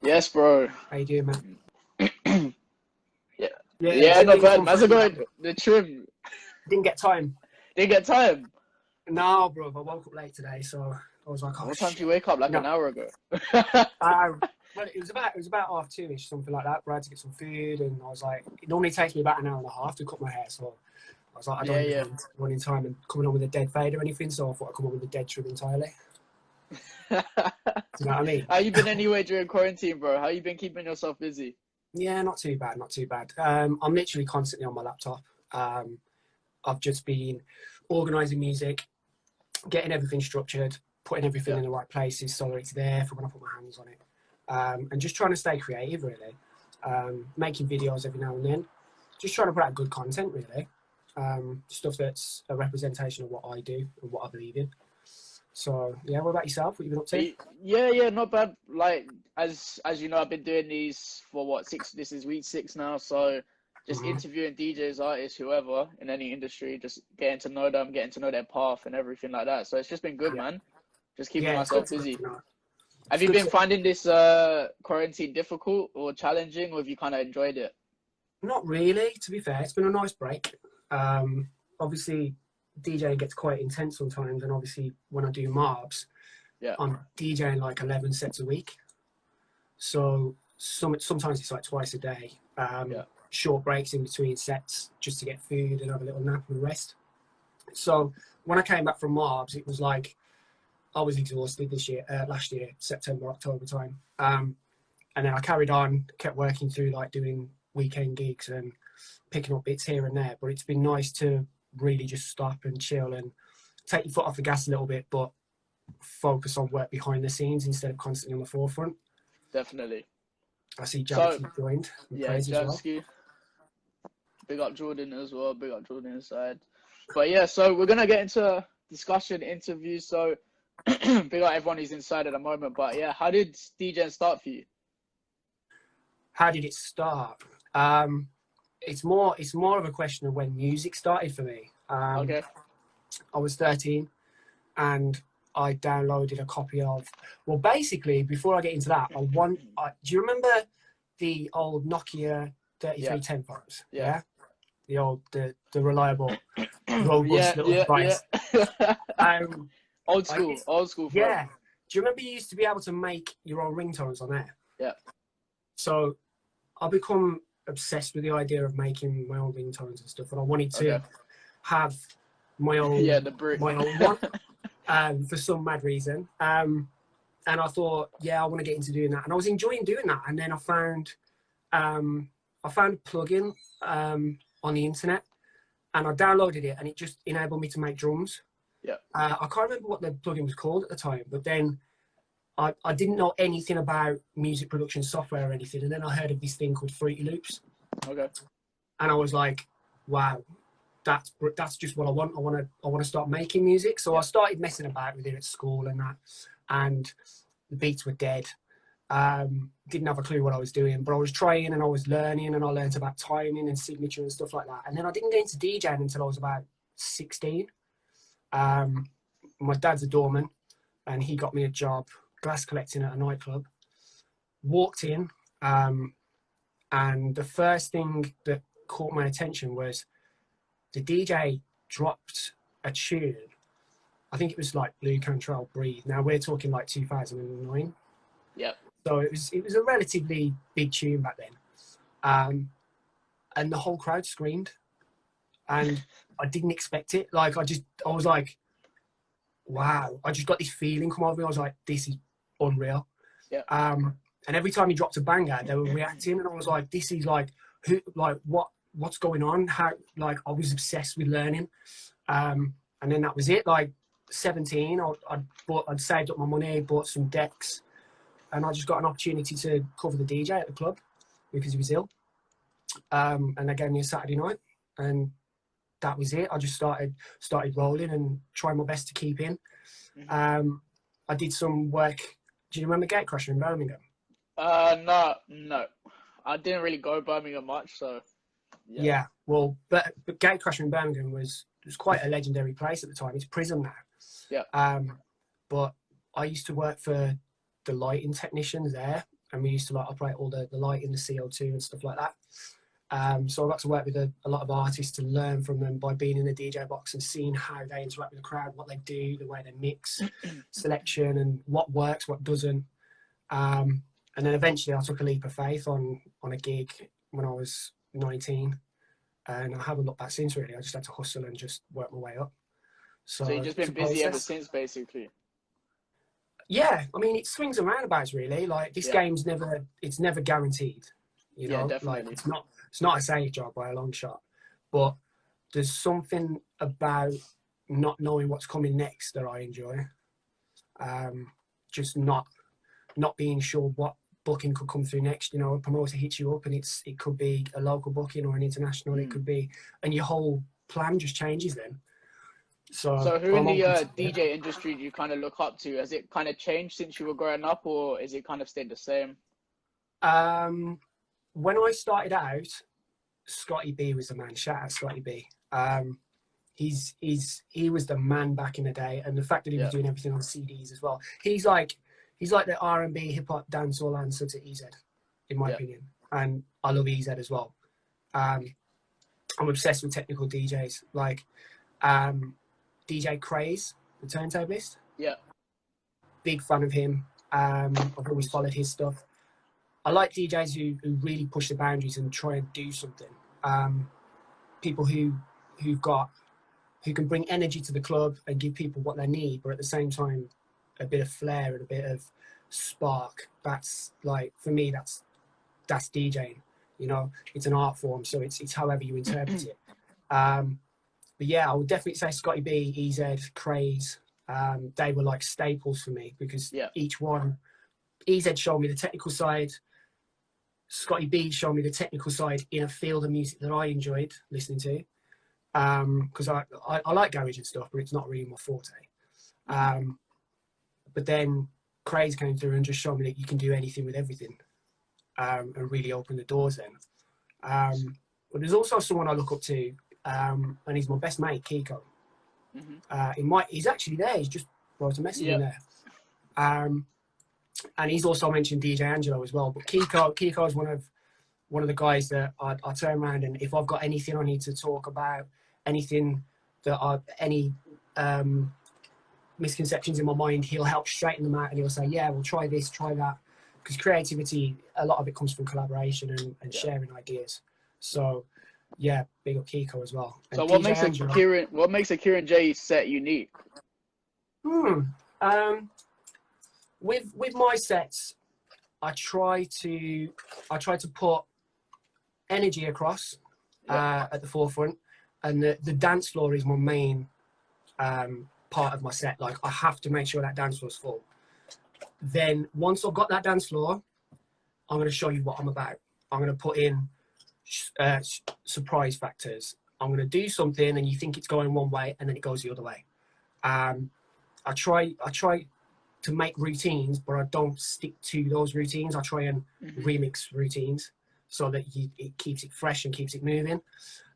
Yes, bro. How you doing, man? Yeah, not bad. Man's got the trim. Didn't get time. Didn't get time. No, bro. I woke up late today, so I was like, oh, What time did you wake up? Like an hour ago. Well, it was about 2:30, something like that. But I had to get some food, and I was like, it normally takes me about an hour and a half to cut my hair, so I was like, I don't even run in time and coming on with a dead fade or anything, so I thought I'd come on with a dead trim entirely. Do you know what I mean? How you been anyway during quarantine, bro? How you been keeping yourself busy? Yeah, not too bad, not too bad. I'm literally constantly on my laptop. I've just been organising music, getting everything structured, putting everything in the right places so it's there for when I put my hands on it. And just trying to stay creative, really. Making videos every now and then. Just trying to put out good content, really. Stuff that's a representation of what I do and what I believe in. So, yeah, what about yourself? What have you been up to? Yeah, not bad. Like, as you know, I've been doing these for, what, this is week 6 now, so just interviewing DJs, artists, whoever in any industry, just getting to know them, getting to know their path and everything like that. So it's just been good, man. Just keeping myself busy. Have you been finding this quarantine difficult or challenging, or have you kind of enjoyed it? Not really, to be fair. It's been a nice break. Obviously, DJing gets quite intense sometimes, and obviously when I do marbs, I'm DJing like 11 sets a week. So sometimes it's like twice a day. Short breaks in between sets just to get food and have a little nap and rest. So when I came back from marbs, it was like I was exhausted last year, September, October time. And then I carried on, kept working through like doing weekend gigs and picking up bits here and there. But it's been nice to really just stop and chill and take your foot off the gas a little bit, but focus on work behind the scenes instead of constantly on the forefront. Definitely. I see Jabski joined. Yeah, Jabski. Big up Jordan as well. Big up Jordan inside. But yeah, so we're gonna get into discussion, interviews. So big up everyone who's inside at the moment. But yeah, how did DJing start for you? How did it start? It's more of a question of when music started for me. Okay. I was 13 and I downloaded a copy of, well, basically, before I get into that, do you remember the old Nokia 3310 phones? Yeah. The old, the reliable, robust little device. Old school phone. Yeah. Do you remember you used to be able to make your own ringtones on there? Yeah. So I've become obsessed with the idea of making my own ringtones and stuff, and I wanted to have my own my own one for some mad reason. And I thought, I want to get into doing that, and I was enjoying doing that. And then I found a plugin on the internet, and I downloaded it, and it just enabled me to make drums. Yeah. I can't remember what the plugin was called at the time, but then I didn't know anything about music production software or anything, and then I heard of this thing called Fruity Loops. Okay. And I was like, wow, that's just what I want. I want to start making music. So I started messing about with it at school and that, and the beats were dead. Didn't have a clue what I was doing, but I was trying and I was learning, and I learned about timing and signature and stuff like that. And then I didn't get into DJing until I was about 16. My dad's a doorman, and he got me a job glass collecting at a nightclub. Walked in, and the first thing that caught my attention was the DJ dropped a tune. I think it was like Blue Cantrell Breathe. Now we're talking like 2009. Yep. So it was a relatively big tune back then. And the whole crowd screamed, and I didn't expect it. Like I was like, wow, I just got this feeling come over me. I was like, this is unreal. Yeah. And every time he dropped a banger, they were reacting, and I was like, this is like, what's going on? How, like, I was obsessed with learning. And then that was it. Like 17, I'd saved up my money, bought some decks, and I just got an opportunity to cover the DJ at the club because he was ill. And they gave me a Saturday night, and that was it. I just started rolling and trying my best to keep in. I did some work. Do you remember Gatecrasher in Birmingham? No. I didn't really go Birmingham much, so yeah. Well, but Gatecrasher in Birmingham was quite a legendary place at the time. It's prison now. Yeah. But I used to work for the lighting technicians there, and we used to like operate all the lighting, the CO2 and stuff like that. So I got to work with a lot of artists to learn from them by being in the DJ box and seeing how they interact with the crowd, what they do, the way they mix, selection, and what works, what doesn't. And then eventually I took a leap of faith on a gig when I was 19, and I haven't looked back since really. I just had to hustle and just work my way up. So you've just been busy ever since, basically. Yeah, I mean, it swings and roundabouts really. Like this game's never guaranteed. You know, definitely. Like it's not a safe job by a long shot, but there's something about not knowing what's coming next that I enjoy. Just not being sure what booking could come through next. You know, a promoter hits you up and it could be a local booking or an international. It could be, and your whole plan just changes then. So who in the DJ industry do you kind of look up to? Has it kind of changed since you were growing up, or is it kind of stayed the same? When I started out, Scotty B was the man. Shout out Scotty B. He was the man back in the day, and the fact that he was doing everything on CDs as well. He's like the R&B, hip hop, dancehall answer to EZ, in my opinion. And I love EZ as well. I'm obsessed with technical DJs, like DJ Craze, the turntablist. Yeah. Big fan of him. I've always followed his stuff. I like DJs who really push the boundaries and try and do something. People who can bring energy to the club and give people what they need, but at the same time, a bit of flair and a bit of spark. That's like, for me, that's DJing. You know, it's an art form, so it's however you interpret it. But yeah, I would definitely say Scotty B, EZ, Craze. They were like staples for me because each one, EZ showed me the technical side. Scotty B showed me the technical side in a field of music that I enjoyed listening to. Because I like garage and stuff, but it's not really my forte. But then Craze came through and just showed me that you can do anything with everything, and really open the doors then. But there's also someone I look up to, and he's my best mate, Kiko. He's actually there. He's just wrote a message in there. And he's also mentioned DJ Angelo as well. But Kiko is one of the guys that I turn around, and if I've got anything I need to talk about, anything that any misconceptions in my mind, he'll help straighten them out, and he'll say, yeah, we'll try this, try that. Because creativity, a lot of it comes from collaboration and sharing ideas. So yeah, big up Kiko as well. And so what makes a Kieron J set unique? With my sets, I try to put energy across at the forefront, and the dance floor is my main part of my set. Like, I have to make sure that dance floor is full. Then once I've got that dance floor, I'm going to show you what I'm about. I'm going to put in surprise factors. I'm going to do something and you think it's going one way and then it goes the other way. I try to make routines, but I don't stick to those routines. I try and remix routines so that it keeps it fresh and keeps it moving.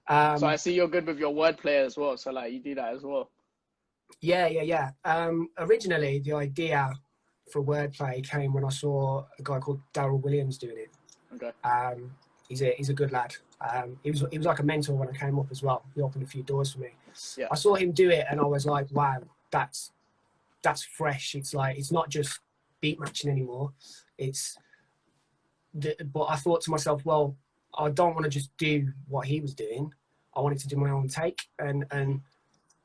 So I see you're good with your wordplay as well. So like you do that as well. Yeah. Originally, the idea for wordplay came when I saw a guy called Daryl Williams doing it. Okay. He's a good lad. He was like a mentor when I came up as well. He opened a few doors for me. Yeah. I saw him do it and I was like, wow, that's fresh. It's like, it's not just beat matching anymore. But I thought to myself, well, I don't want to just do what he was doing. I wanted to do my own take and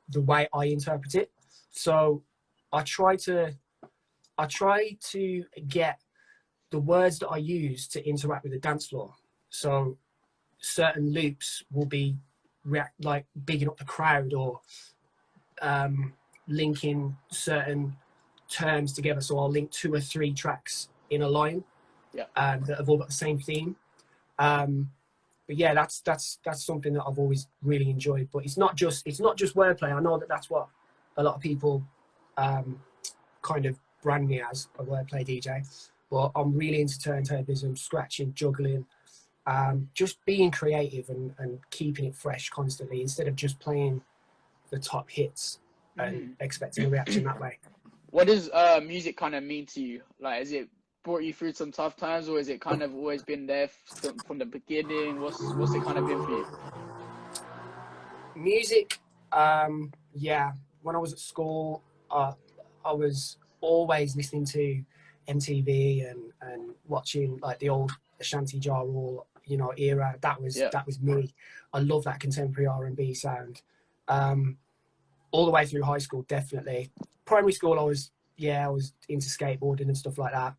the way I interpret it. So I try to get the words that I use to interact with the dance floor. So certain loops will be like bigging up the crowd or linking certain terms together. So I'll link 2 or 3 tracks in a line that have all got the same theme. But yeah, that's something that I've always really enjoyed. But it's not just wordplay. I know that that's what a lot of people kind of brand me as, a wordplay DJ. But I'm really into turntablism, scratching, juggling, just being creative and keeping it fresh constantly instead of just playing the top hits and expecting a reaction that way. What does music kind of mean to you? Like, is it brought you through some tough times, or is it kind of always been there from the beginning? What's it kind of been for you? Music, yeah. When I was at school, I was always listening to MTV and watching like the old Ashanti Ja Rule, you know, era. That was me. I love that contemporary R&B sound. All the way through high school, definitely. Primary school, I was into skateboarding and stuff like that.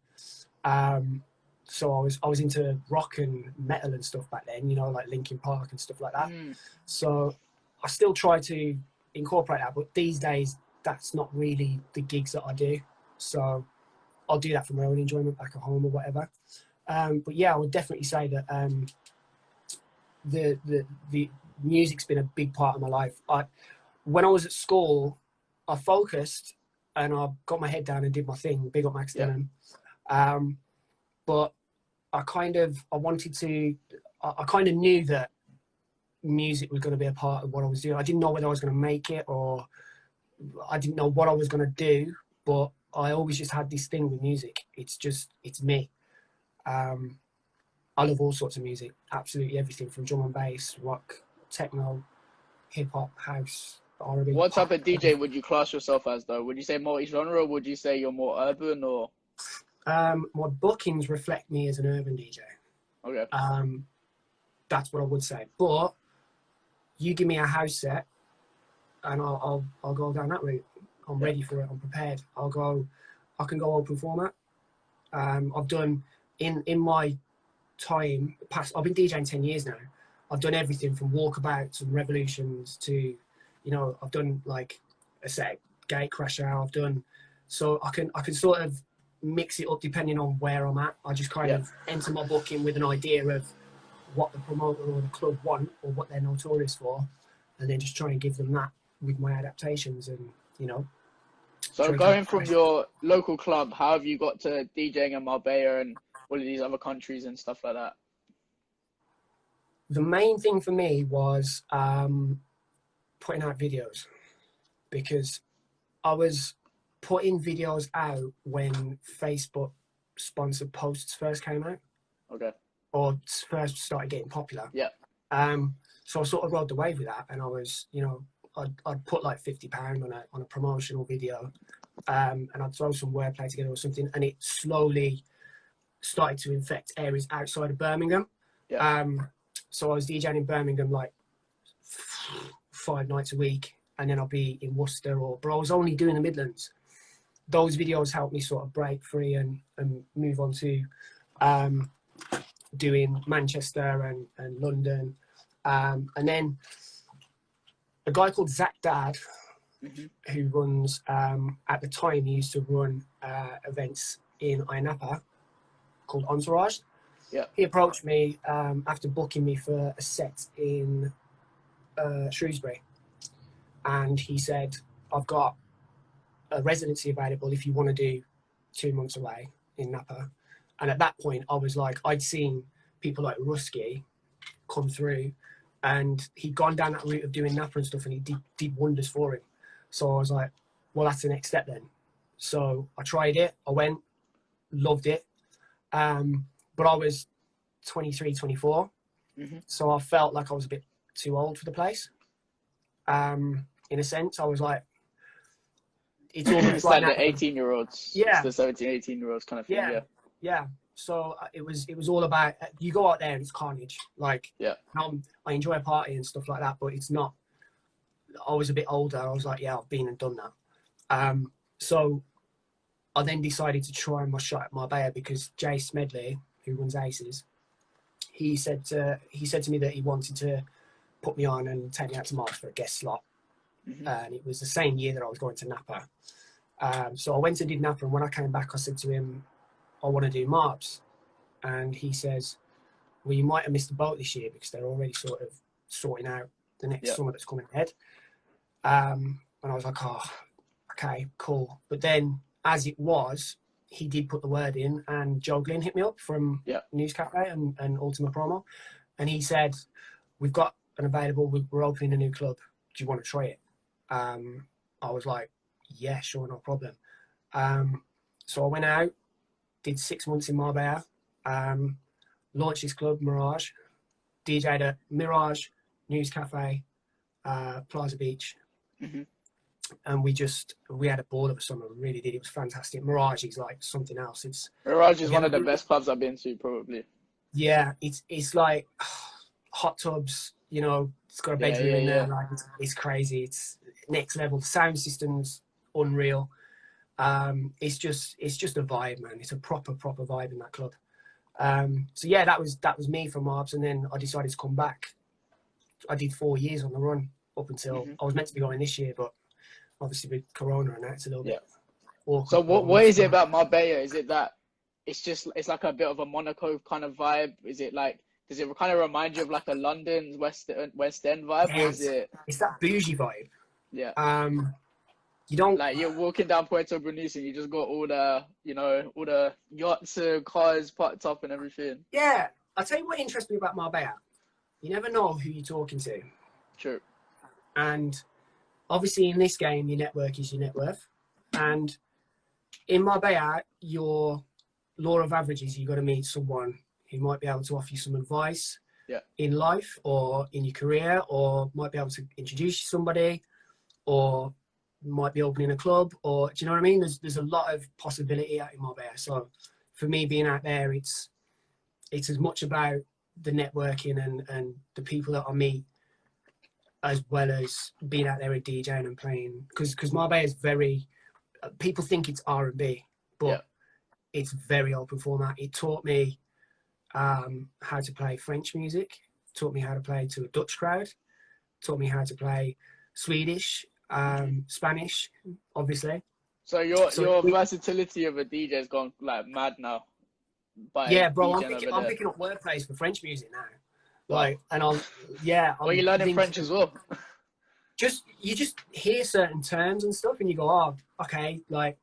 So I was into rock and metal and stuff back then, you know, like Linkin Park and stuff like that. So I still try to incorporate that, but these days that's not really the gigs that I do. So I'll do that for my own enjoyment back at home or whatever. But yeah, I would definitely say that the music's been a big part of my life. When I was at school, I focused and I got my head down and did my thing. Big up Max Denham. But I kind of knew that music was going to be a part of what I was doing. I didn't know whether I was going to make it or I didn't know what I was going to do, but I always just had this thing with music. It's me. I love all sorts of music, absolutely everything from drum and bass, rock, techno, hip hop, house, R&B. What type of DJ would you class yourself as, though? Would you say multi-genre, or would you say you're more urban, or? My bookings reflect me as an urban DJ. Okay. That's what I would say. But you give me a house set, and I'll go down that route. I'm ready for it. I'm prepared. I can go open format. I've done in my time past. I've been DJing 10 years now. I've done everything from walkabouts and revolutions to, you know, I've done like a set gate crasher. I've done, so I can sort of mix it up depending on where I'm at. I just kind of enter my booking with an idea of what the promoter or the club want or what they're notorious for, and then just try and give them that with my adaptations and, you know. So going from your local club, how have you got to DJing in Marbella and all of these other countries and stuff like that? The main thing for me was putting out videos, because I was putting videos out when Facebook sponsored posts first came out. Okay. Or first started getting popular. Yeah. So I sort of rode the wave with that, and I was, you know, I'd put like £50 on a promotional video, and I'd throw some wordplay together or something, and it slowly started to infect areas outside of Birmingham. Yeah. So I was DJing in Birmingham like 5 nights a week, and then I'll be in Worcester, but I was only doing the Midlands. Those videos helped me sort of break free and move on to doing Manchester and London. And then a guy called Zach Dad, who runs, at the time he used to run events in Ayia Napa called Entourage. Yeah. He approached me after booking me for a set in Shrewsbury. And he said, I've got a residency available if you want to do 2 months away in Napa. And at that point, I was like, I'd seen people like Rusky come through, and he'd gone down that route of doing Napa and stuff, and he did wonders for him. So I was like, well, that's the next step then. So I tried it. I went, loved it. But I was 23, 24. So I felt like I was a bit too old for the place. In a sense, I was like, it's almost like the 18-year-olds. Yeah. It's the 17, 18-year-olds kind of thing. Yeah. Yeah. So it was all about, you go out there and it's carnage. Like, yeah. I enjoy a party and stuff like that, but it's not, I was a bit older. I was like, yeah, I've been and done that. So I then decided to try my shot at Marbella, because Jay Smedley, who runs Aces, he said to me that he wanted to put me on and take me out to Mars for a guest slot. And it was the same year that I was going to Napa. So I went and did Napa, and when I came back, I said to him, I want to do Marbs. And he says, well, you might have missed the boat this year, because they're already sort of sorting out the next summer that's coming ahead. And I was like, oh, okay, cool. But then, as it was, he did put the word in, and Joe Glynn hit me up from News Cafe and Ultima Promo. And he said, we've got an available, we're opening a new club. Do you want to try it? I was like, yeah, sure, no problem. So I went out, did 6 months in Marbella, launched this club, Mirage, DJ'd at Mirage, News Cafe, Plaza Beach. And we had a ball of a summer. We really did. It was fantastic. Mirage is like something else. Mirage is one of the best clubs I've been to, probably. Yeah, it's like hot tubs. You know, it's got a bedroom in there. Like it's crazy. It's next level. The sound system's unreal. It's just a vibe, man. It's a proper vibe in that club. So yeah, that was me from Marbs, and then I decided to come back. I did 4 years on the run up until I was meant to be going this year, but obviously with Corona and that, it's a little bit awkward. So what is it about Marbella? Is it that it's like a bit of a Monaco kind of vibe? Is it like, does it kind of remind you of like a London West End vibe? Yeah, or is it's that bougie vibe. Yeah. You don't like, you're walking down Puerto Banús and you just got all the yachts and cars parked up and everything. Yeah, I'll tell you what interests me about Marbella. You never know who you're talking to. True. And obviously in this game, your network is your net worth. And in Marbella, your law of averages, you've got to meet someone who might be able to offer you some advice in life or in your career, or might be able to introduce you to somebody, or might be opening a club, or do you know what I mean? There's a lot of possibility out in Marbella. So for me being out there, it's as much about the networking and the people that I meet, as well as being out there and DJing and playing. Because Marbella is very, people think it's R&B, but it's very open format. It taught me how to play French music, taught me how to play to a Dutch crowd, taught me how to play Swedish, Spanish, obviously. So your versatility of a DJ has gone like mad now. Yeah, bro, I'm picking up wordplays for French music now. Like, and well, you're learning French as well. You just hear certain terms and stuff, and you go, oh, okay, like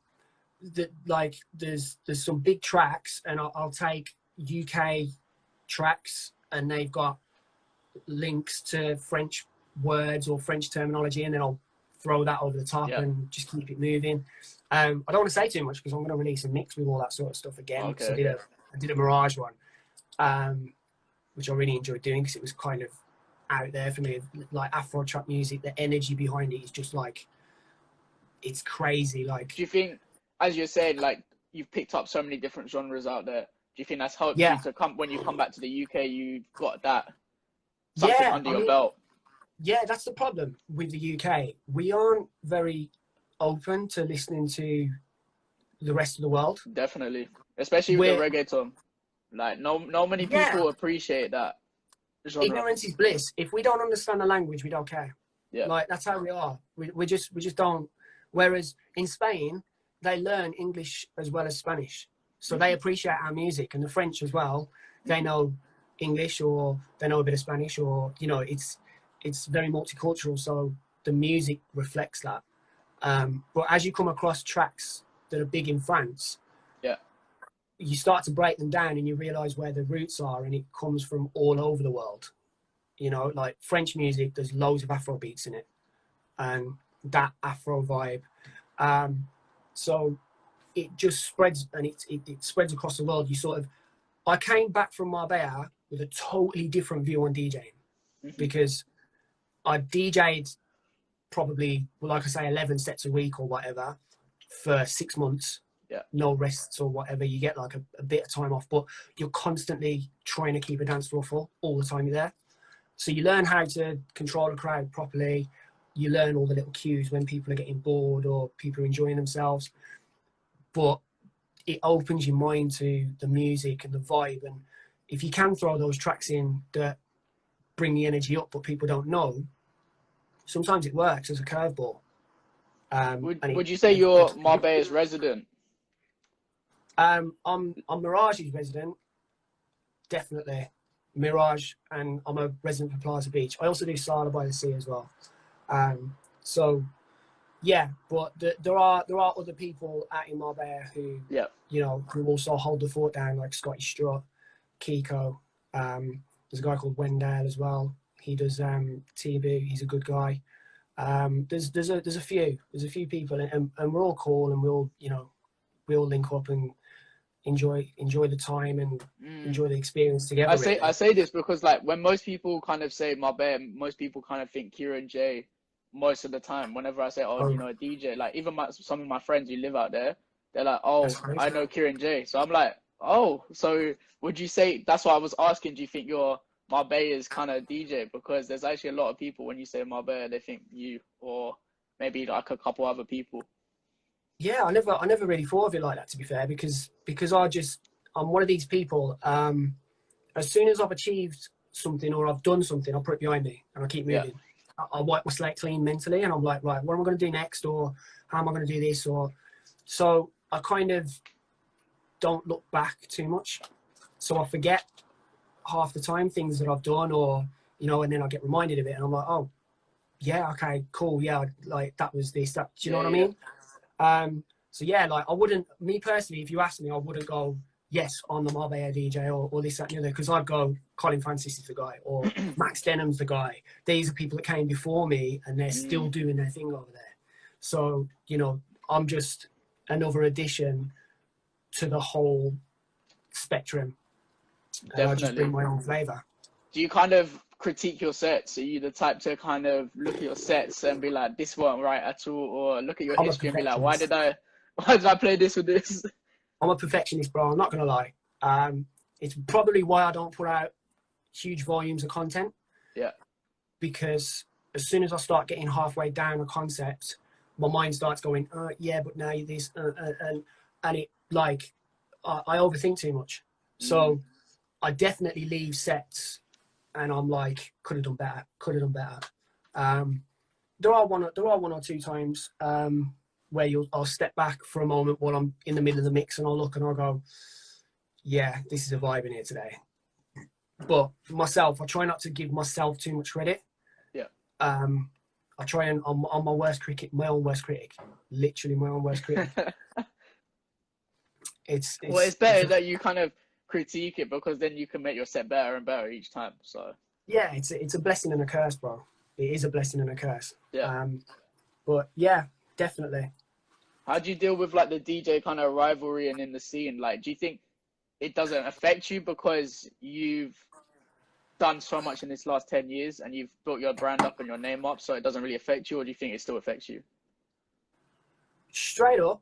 there's some big tracks, and I'll take UK tracks, and they've got links to French words or French terminology, and then I'll throw that over the top and just keep it moving. I don't want to say too much because I'm going to release a mix with all that sort of stuff again. Okay, I did a Mirage one, which I really enjoyed doing because it was kind of out there for me, like Afro trap music. The energy behind it is just like, it's crazy. Like, do you think, as you're saying, like you've picked up so many different genres out there, do you think that's helped you to come when you come back to the UK? You've got that something under your belt. Yeah, that's the problem with the UK. We aren't very open to listening to the rest of the world. Definitely, especially with the reggaeton. Like, no many people appreciate that genre. Ignorance is bliss. If we don't understand the language, we don't care. Yeah, like that's how we are. We just don't. Whereas in Spain, they learn English as well as Spanish, so they appreciate our music, and the French as well. They know English, or they know a bit of Spanish, or it's very multicultural, so the music reflects that. But as you come across tracks that are big in France, you start to break them down and you realize where the roots are, and it comes from all over the world. You know, like French music, there's loads of Afro beats in it, and that Afro vibe. So it just spreads, and it spreads across the world. I came back from Marbella with a totally different view on DJing, because I DJ'd probably, well, like I say, 11 sets a week or whatever for 6 months. No rests or whatever. You get like a bit of time off, but you're constantly trying to keep a dance floor full all the time you're there. So you learn how to control a crowd properly. You learn all the little cues when people are getting bored or people are enjoying themselves. But it opens your mind to the music and the vibe. And if you can throw those tracks in that bring the energy up but people don't know, sometimes it works as a curveball. Would you say you're Marbella's resident? I'm Mirage's resident, definitely. Mirage, and I'm a resident for Plaza Beach. I also do Sala by the Sea as well. So, yeah, but there are other people out in Marbella who, who also hold the fort down, like Scotty Strutt, Kiko. There's a guy called Wendell as well. He does TB. He's a good guy. There's a few people, and we're all cool, and we all link up and enjoy the time and enjoy the experience together. I say this because like when most people kind of say Marbella, most people kind of think Kieron J most of the time. Whenever I say, oh, you know, a DJ, like even some of my friends who live out there, they're like, oh, I know Kieron J. So I'm like, oh, so would you say, that's why I was asking, do you think you're Marbella's kind of DJ? Because there's actually a lot of people, when you say Marbella, they think you or maybe like a couple other people. Yeah, I never really thought of it like that, to be fair, because I'm one of these people, as soon as I've achieved something or I've done something, I'll put it behind me and I keep moving. Yeah. I wipe my slate clean mentally, and I'm like, right, what am I going to do next, or how am I going to do this? Or so I kind of don't look back too much. So I forget half the time things that I've done, or, you know, and then I get reminded of it and I'm like, oh, yeah, okay, cool. Yeah, like that was this, that, do you know what I mean? So yeah, like I wouldn't, me personally, if you asked me, I wouldn't go, yes, I'm the Marbella DJ or this, that, and the other, because I'd go, Colin Francis is the guy, or Max Denham's the guy. These are people that came before me and they're still doing their thing over there. So, you know, I'm just another addition to the whole spectrum. Definitely. I just bring my own flavour. Do you kind of critique your sets? Are you the type to kind of look at your sets and be like, this weren't right at all? Or look at your history and be like, why did I play this with this? I'm a perfectionist, bro. I'm not going to lie. It's probably why I don't put out huge volumes of content. Yeah. Because as soon as I start getting halfway down a concept, my mind starts going, yeah, but now this, and it, like, I overthink too much. So I definitely leave sets and I'm like, could have done better. There are one or two times where I'll step back for a moment while I'm in the middle of the mix and I'll look and I'll go, yeah, this is a vibe in here today. But myself, I try not to give myself too much credit. Yeah. I try and I'm my own worst critic, literally my own worst critic. It's better that you kind of critique it, because then you can make your set better and better each time. So yeah, it's a blessing and a curse, bro. It is a blessing and a curse. Yeah. But yeah, definitely. How do you deal with like the DJ kind of rivalry and in the scene? Like, do you think it doesn't affect you because you've done so much in this last 10 years and you've built your brand up and your name up, so it doesn't really affect you? Or do you think it still affects you? Straight up,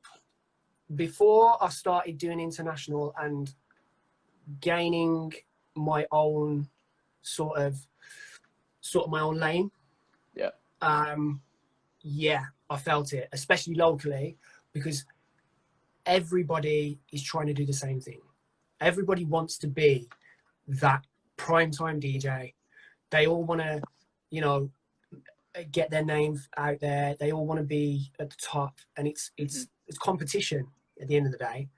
before I started doing international and gaining my own sort of my own lane, yeah, I felt it, especially locally, because everybody is trying to do the same thing. Everybody wants to be that primetime DJ. They all want to, you know, get their name out there. They all want to be at the top, and it's competition at the end of the day.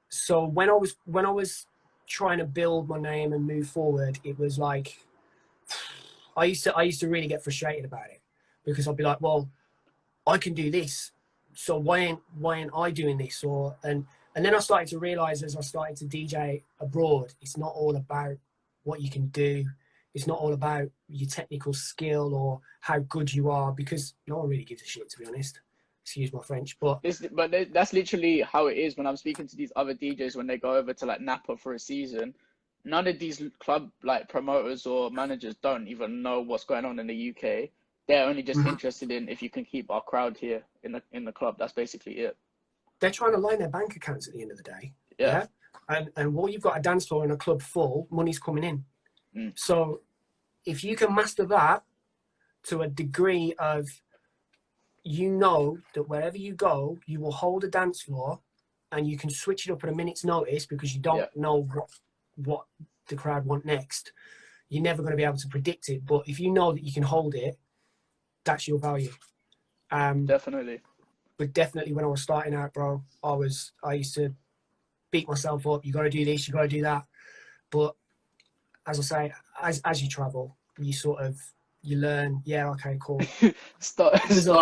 So when I was trying to build my name and move forward, it was like I used to really get frustrated about it, because I'd be like, well, I can do this, so why ain't I doing this? And then I started to realize, as I started to DJ abroad, it's not all about what you can do. It's not all about your technical skill or how good you are, because no one really gives a shit, to be honest. Excuse my French, but that's literally how it is when I'm speaking to these other DJs when they go over to like Napa for a season. None of these club like promoters or managers don't even know what's going on in the UK. They're only just interested in if you can keep our crowd here in the club. That's basically it. They're trying to line their bank accounts at the end of the day. Yeah. And while you've got a dance floor and a club full, money's coming in. So if you can master that to a degree of, you know that wherever you go, you will hold a dance floor and you can switch it up at a minute's notice, because you don't know what the crowd want next. You're never going to be able to predict it. But if you know that you can hold it, that's your value. Definitely. But definitely when I was starting out, bro, I used to beat myself up. You got to do this, you got to do that. But as I say, as you travel, you learn. Yeah, okay, cool. Star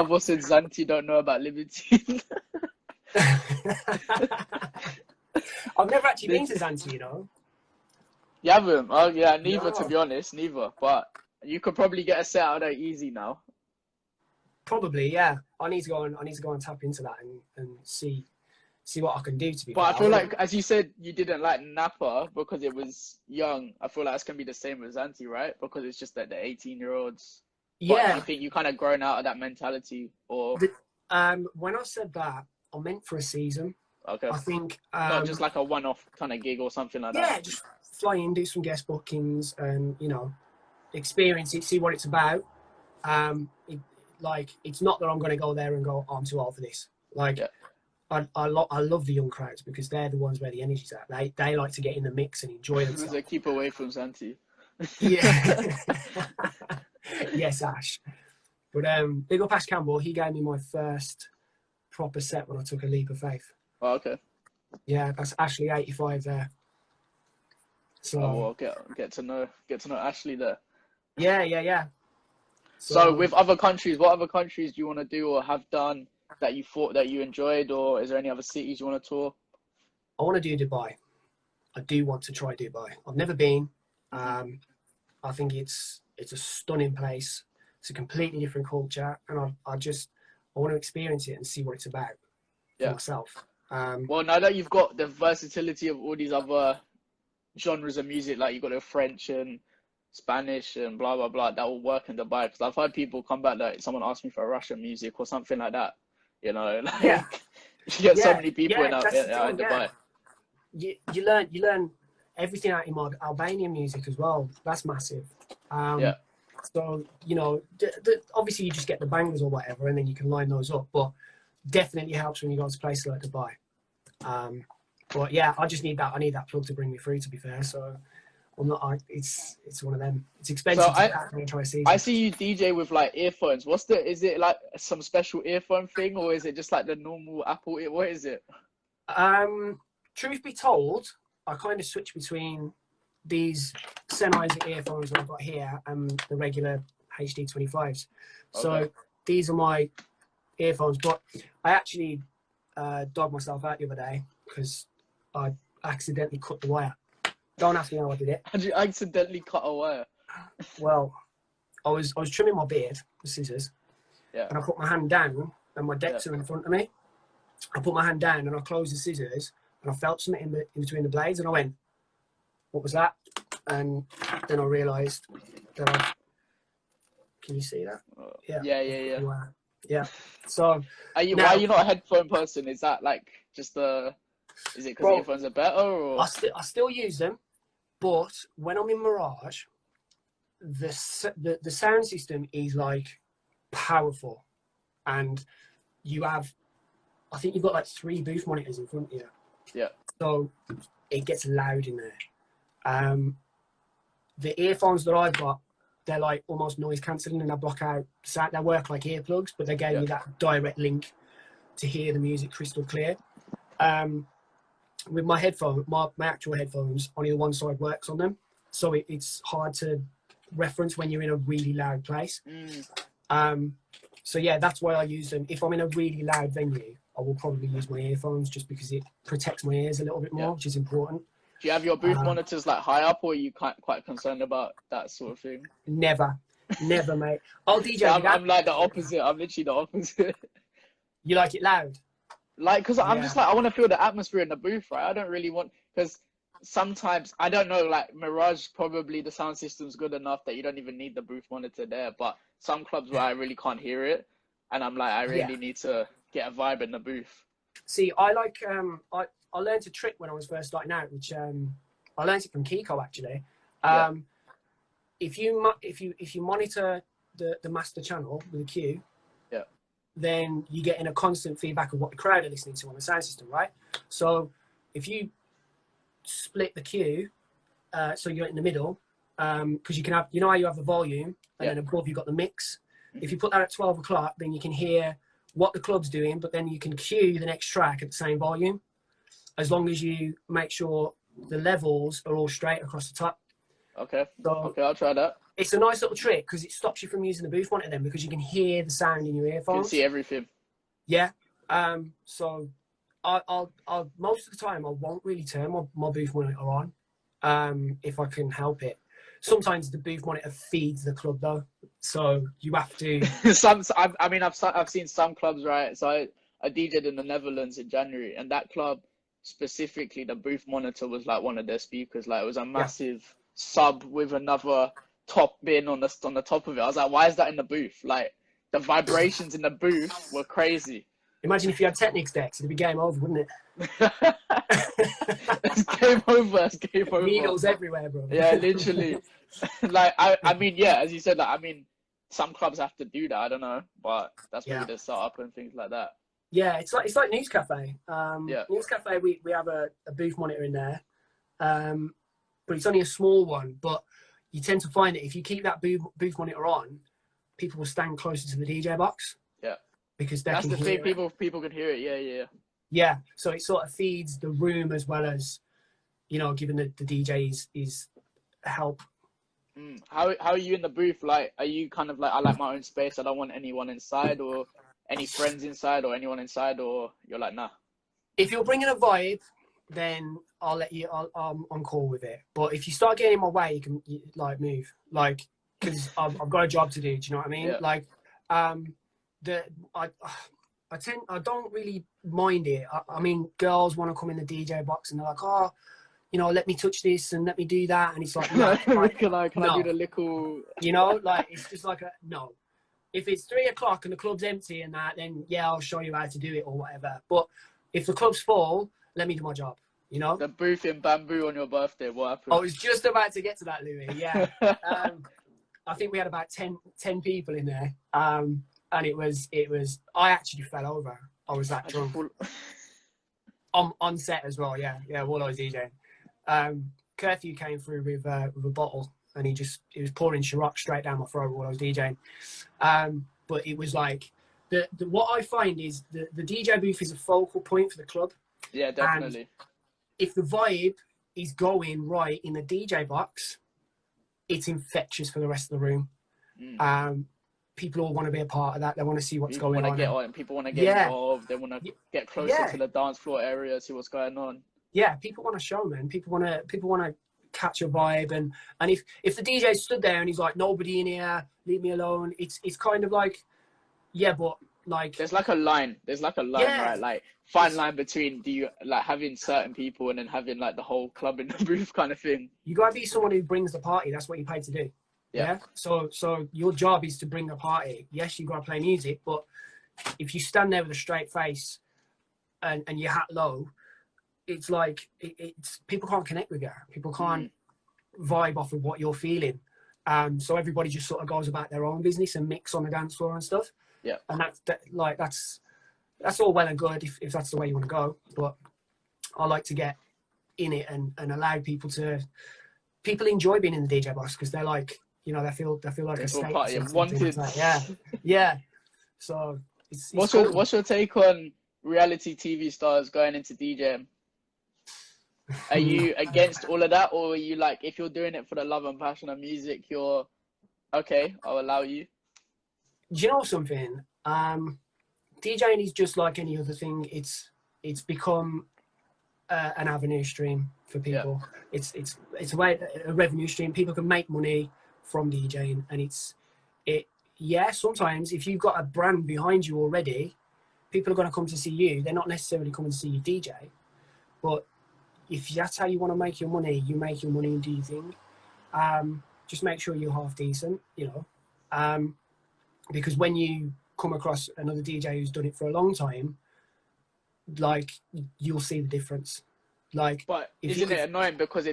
Wars and Zanti don't know about Liberty. I've never actually been to Zanti, you know. You haven't? Oh yeah, neither. No. To be honest, neither. But you could probably get a set out of there easy now. Probably, yeah. I need to go and tap into that and see see what I can do, to be But fair. I feel like, as you said, you didn't like Napa because it was young. I feel like it's going to be the same with Zanti, right? Because it's just that the 18-year-olds. But do you think you kind of grown out of that mentality? Or when I said that, I meant for a season. Okay. I think not just like a one-off kind of gig or something like that. Yeah, just fly in, do some guest bookings, and experience it, see what it's about. It's not that I'm going to go there and go, oh, I'm too old for this. I love the young crowds because they're the ones where the energy's at. They like to get in the mix and enjoy themselves. They keep away from Zanti. Yeah. Yes, Ash. But big up Ash Campbell. He gave me my first proper set when I took a leap of faith. Oh, okay. Yeah, that's Ashley 85 there. So get to know Ashley there. Yeah. So with other countries, what other countries do you want to do or have done that you thought that you enjoyed, or is there any other cities you want to tour? I want to do Dubai. I do want to try Dubai. I've never been. I think it's a stunning place. It's a completely different culture, and I want to experience it and see what it's about for myself. Well, now that you've got the versatility of all these other genres of music, like you've got the French and Spanish and blah blah blah, that will work in Dubai. Because I've heard people come back, like someone asked me for Russian music or something like that. You get so many people in Dubai. You learn everything out in Albanian music as well. That's massive. So obviously you just get the bangers or whatever, and then you can line those up. But definitely helps when you go to places like Dubai. But yeah, I just need that. I need that plug to bring me through, to be fair. So I'm not. It's one of them. It's expensive. I see you DJ with like earphones. Is it like some special earphone thing, or is it just like the normal Apple? What is it? Truth be told, I kind of switch between these Sennheiser earphones that I've got here and the regular HD 25s. So these are my earphones, but I actually dogged myself out the other day because I accidentally cut the wire. Don't ask me how I did it. How did you accidentally cut a wire? Well, I was trimming my beard with scissors, and I put my hand down, and my decks are in front of me. I put my hand down and I closed the scissors, and I felt something in between the blades, and I went, "What was that?" And then I realised that can you see that? Yeah. So why are you not a headphone person? Is that like just is it because earphones are better? Or I still use them, but when I'm in Mirage, the sound system is like powerful, and I think you've got like 3 booth monitors in front of you. Yeah. So it gets loud in there. The earphones that I've got, they're like almost noise cancelling, and they block out sound. They work like earplugs, but they gave me that direct link to hear the music crystal clear. With my headphone, my actual headphones, only the one side works on them, so it's hard to reference when you're in a really loud place. So yeah, that's why I use them. If I'm in a really loud venue, I will probably use my earphones just because it protects my ears a little bit more, which is important. Do you have your booth monitors like high up, or are you quite concerned about that sort of thing? Never, mate. I'll DJ. I'm like the opposite. I'm literally the opposite. You like it loud? Like, because I'm just like, I want to feel the atmosphere in the booth, right? I don't really want, because sometimes, I don't know, like Mirage, probably the sound system's good enough that you don't even need the booth monitor there. But some clubs where I really can't hear it, and I'm like, I really need to get a vibe in the booth. See, I like, I learned a trick when I was first starting out, which I learned it from Kiko actually. If you monitor the master channel with a cue, then you get in a constant feedback of what the crowd are listening to on the sound system, right? So if you split the cue, so you're in the middle, because you can have, how you have the volume, and then above you've got the mix. If you put that at 12 o'clock, then you can hear what the club's doing, but then you can cue the next track at the same volume, as long as you make sure the levels are all straight across the top. Okay, I'll try that. It's a nice little trick because it stops you from using the booth monitor then, because you can hear the sound in your earphones. You can see everything. Yeah. So I'll most of the time I won't really turn my booth monitor on, if I can help it. Sometimes the booth monitor feeds the club though, so you have to. I've seen some clubs, right? So I DJ'd in the Netherlands in January, and that club specifically, the booth monitor was like one of their speakers. Like it was a massive sub with another top bin on the top of it. I was like, why is that in the booth? Like the vibrations in the booth were crazy. Imagine if you had Technics decks, it'd be game over, wouldn't it? It's game over. It's game over. Needles everywhere, bro. Yeah, literally. Like I mean, yeah, as you said, like I mean, some clubs have to do that. I don't know, but that's maybe the setup and things like that. Yeah, it's like News Cafe. News Cafe, we have a booth monitor in there, but it's only a small one. But you tend to find that if you keep that booth monitor on, people will stand closer to the DJ box. Yeah, because that's the thing. People can hear it. Yeah. So it sort of feeds the room as well as, you know, giving the DJs is help. How are you in the booth? Like, are you kind of like, I like my own space, I don't want anyone inside, or any friends inside, or anyone inside, or you're like, nah? If you're bringing a vibe, then I'll let you. I'm on call with it. But if you start getting in my way, you can like move, like, because I've got a job to do. Do you know what I mean? Yeah. Like, I don't really mind it. I mean, girls want to come in the DJ box and they're like, oh, you know, let me touch this and let me do that, and it's like, no, can I do the little? You know, like it's just like no. If it's 3 o'clock and the club's empty and that, then yeah, I'll show you how to do it or whatever. But if the club's full, let me do my job. You know. The booth in Bamboo on your birthday. What happened? I was just about to get to that, Louis. Yeah. I think we had about 10 people in there. And it was. I actually fell over. I was that drunk. On set as well. Yeah. While I was DJing. Curfew came through with a bottle, and he was pouring Ciroc straight down my throat while I was DJing. But it was like what I find is the DJ booth is a focal point for the club. Yeah, definitely. And if the vibe is going right in the DJ box, it's infectious for the rest of the room. People all want to be a part of that. They want to see what's going on. People want to get involved. They want to get closer to the dance floor area, see what's going on. Yeah, people want a show, man. People want to catch a vibe, and if the DJ stood there and he's like, nobody in here, leave me alone. It's kind of like, but like there's like a line, right? Like fine line between having certain people and then having like the whole club in the booth kind of thing. You gotta be someone who brings the party. That's what you paid to do. Yeah. So your job is to bring the party. Yes, you gotta play music, but if you stand there with a straight face and your hat low, it's like it's people can't connect with you. People can't vibe off of what you're feeling. So everybody just sort of goes about their own business and mix on the dance floor and stuff. Yeah. And that's all well and good if that's the way you want to go. But I like to get in it and allow people enjoy being in the DJ box because they're like, you know, they feel like a state party wanted. Like yeah. So it's what's your take on reality TV stars going into DJing? Are you against all of that, or are you like, if you're doing it for the love and passion of music, you're okay, I'll allow you? Do you know something? DJing is just like any other thing. It's become an avenue stream for people. Yeah. It's a revenue stream. People can make money from DJing, and sometimes if you've got a brand behind you already, people are going to come to see you. They're not necessarily coming to see you DJ, but if that's how you want to make your money, you make your money and do your thing. Just make sure you're half decent, you know, because when you come across another DJ who's done it for a long time, like you'll see the difference. Like, but isn't it annoying because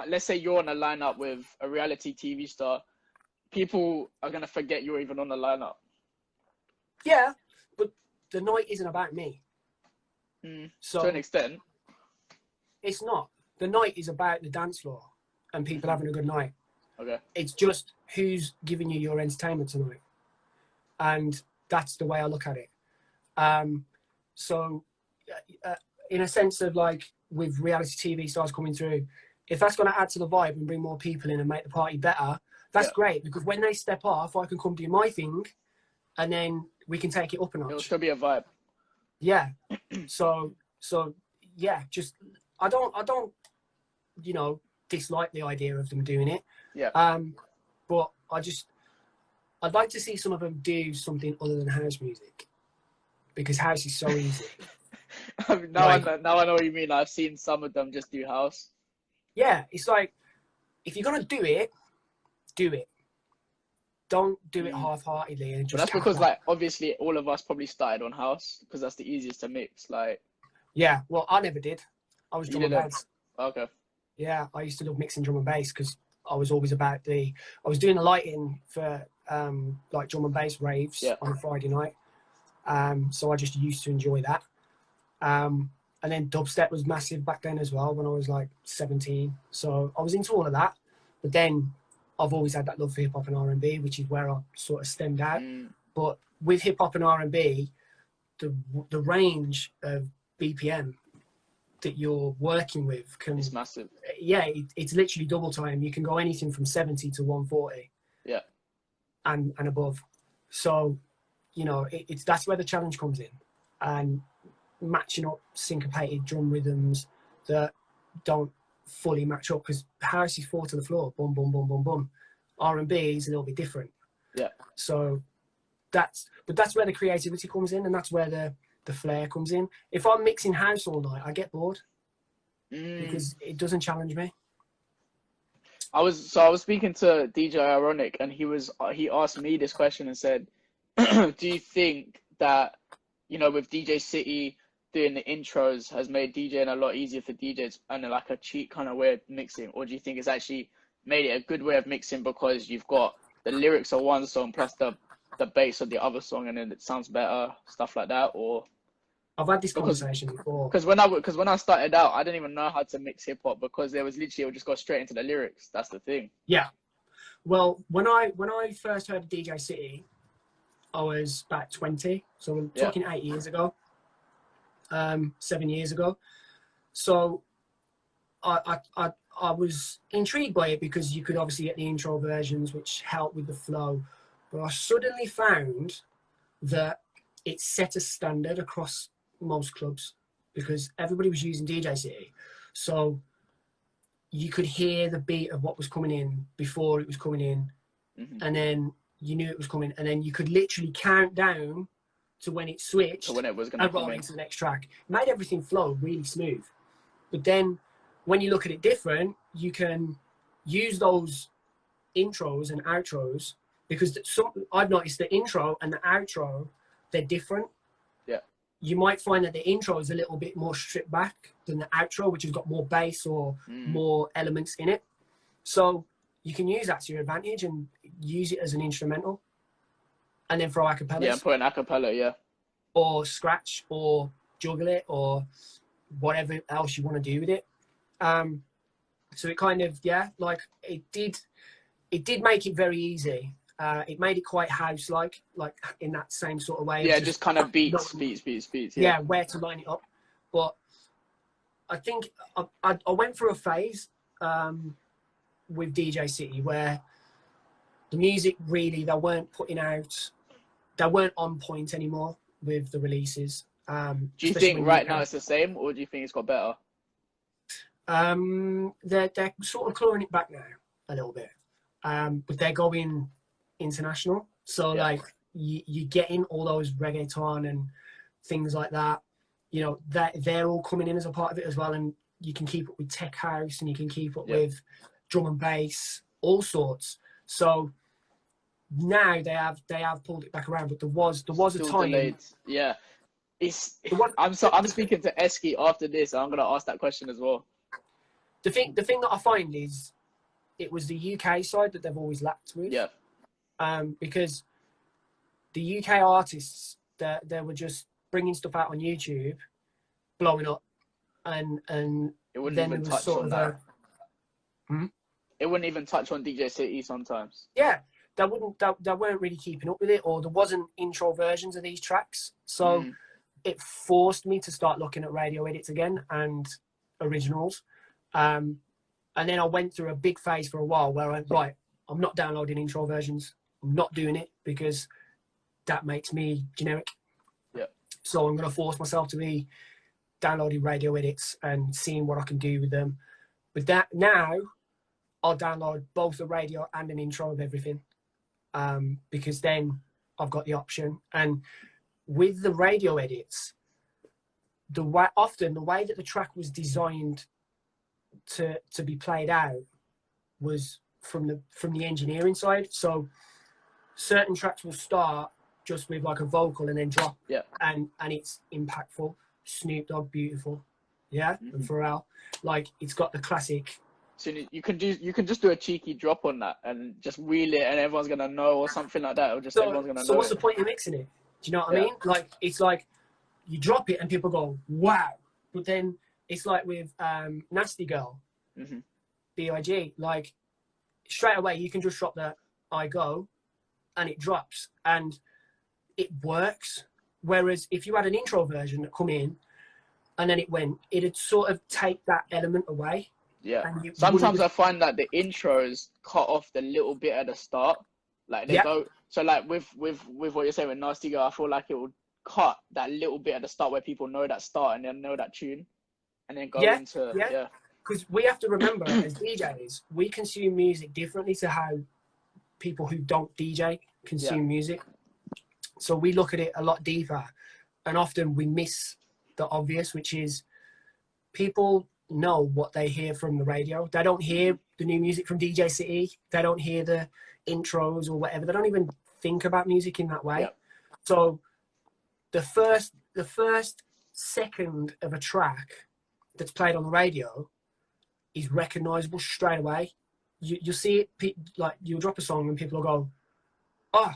let's say you're on a lineup with a reality TV star, people are gonna forget you're even on the lineup. Yeah, but the night isn't about me. So to an extent. It's not. The night is about the dance floor and people having a good night. Okay. It's just who's giving you your entertainment tonight. And that's the way I look at it. So in a sense of like with reality TV stars coming through, if that's going to add to the vibe and bring more people in and make the party better, that's great. Because when they step off, I can come do my thing and then we can take it up a notch. It'll still be a vibe. Yeah. So yeah, just... I don't, you know, dislike the idea of them doing it. Yeah. But I'd like to see some of them do something other than house music. because house is so easy. Now I know what you mean. I've seen some of them just do house. Yeah, it's like, if you're gonna do it, do it. Don't do it half-heartedly and just. But that's because, like, obviously, all of us probably started on house because that's the easiest to mix. Like, yeah, well, I never did. I was drum and bass. Okay. Yeah, I used to love mixing drum and bass because I was always about I was doing the lighting for like drum and bass raves on a Friday night. So I just used to enjoy that. And then dubstep was massive back then as well when I was like 17. So I was into all of that. But then I've always had that love for hip hop and R&B, which is where I sort of stemmed out. But with hip hop and R&B, the range of BPM that you're working with it's massive. Yeah, it's literally double time. You can go anything from 70 to 140. Yeah. And above. So, you know, that's where the challenge comes in. And matching up syncopated drum rhythms that don't fully match up, because house is 4 to the floor, boom, boom, boom, boom, boom. R&B is a little bit different. Yeah. So that's where the creativity comes in, and that's where the flair comes in. If I'm mixing house all night, I get bored because it doesn't challenge me. I was speaking to DJ Ironic, and he asked me this question and said, do you think that, you know, with DJ City doing the intros has made DJing a lot easier for DJs and like a cheat kind of way of mixing, or do you think it's actually made it a good way of mixing because you've got the lyrics of one song plus the bass of the other song and then it sounds better, stuff like that? Or I've had this conversation before. Because when I started out, I didn't even know how to mix hip hop because there was literally, it would just go straight into the lyrics. That's the thing. Yeah. Well, when I first heard of DJ City, I was about 20. So we're talking 8 years ago, 7 years ago. So I was intrigued by it because you could obviously get the intro versions, which helped with the flow. But I suddenly found that it set a standard across most clubs because everybody was using DJ City. So you could hear the beat of what was coming in before it was coming in. And then you knew it was coming. And then you could literally count down to when it switched to when it was going to roll into the next track. It made everything flow really smooth. But then when you look at it different, you can use those intros and outros because I've noticed the intro and the outro, they're different. Yeah. You might find that the intro is a little bit more stripped back than the outro, which has got more bass or more elements in it. So you can use that to your advantage and use it as an instrumental. And then throw acapellas. Yeah, put an acapella, yeah. Or scratch or juggle it or whatever else you want to do with it. So it kind of, like it did make it very easy. It made it quite house-like, like in that same sort of way. Yeah, just kind of beats. Yeah, where to line it up. But I think I went through a phase with DJ City where the music really, they weren't on point anymore with the releases. Do you think right now it's the same, or do you think it's got better? They're sort of clawing it back now a little bit, but they're going international. So like you getting all those reggaeton and things like that. You know, they're all coming in as a part of it as well, and you can keep up with tech house and you can keep up with drum and bass, all sorts. So now they have pulled it back around, but there was a time. Delayed. Yeah, I'm speaking to Eski after this. I'm gonna ask that question as well. The thing that I find is it was the UK side that they've always lacked with. Yeah. Because the UK artists they were just bringing stuff out on YouTube, blowing up, and it wouldn't then even it was touch sort on of that. It wouldn't even touch on DJ City sometimes. Yeah, they weren't really keeping up with it, or there wasn't intro versions of these tracks, so it forced me to start looking at radio edits again and originals. And then I went through a big phase for a while where I went, right, I'm not downloading intro versions. I'm not doing it because that makes me generic. Yeah. So I'm going to force myself to be downloading radio edits and seeing what I can do with them. But that now I'll download both a radio and an intro of everything, because then I've got the option. And with the radio edits, often the way that the track was designed to be played out was from the engineering side. So certain tracks will start just with like a vocal and then drop, and it's impactful. Snoop Dogg, beautiful, and Pharrell, like it's got the classic. So you can just do a cheeky drop on that and just wheel it, and everyone's gonna know, or something like that, or just everyone's gonna know. So what's the point in mixing it? Do you know what I mean? Like it's like you drop it and people go wow, but then it's like with Nasty Girl, B.I.G. Like straight away you can just drop that I go, and it drops and it works. Whereas if you had an intro version that come in and then it went, it'd sort of take that element away. Yeah. Sometimes I find that the intros cut off the little bit at the start. Like they go, so like with what you're saying with Nasty Girl, I feel like it would cut that little bit at the start where people know that start and then know that tune and then go into, Because we have to remember as DJs, we consume music differently to how people who don't DJ consume music. So we look at it a lot deeper, and often we miss the obvious, which is people know what they hear from the radio. They don't hear the new music from DJ City. They don't hear the intros or whatever. They don't even think about music in that way. So the first second of a track that's played on the radio is recognizable straight away. You'll see it, like you'll drop a song and people will go, oh,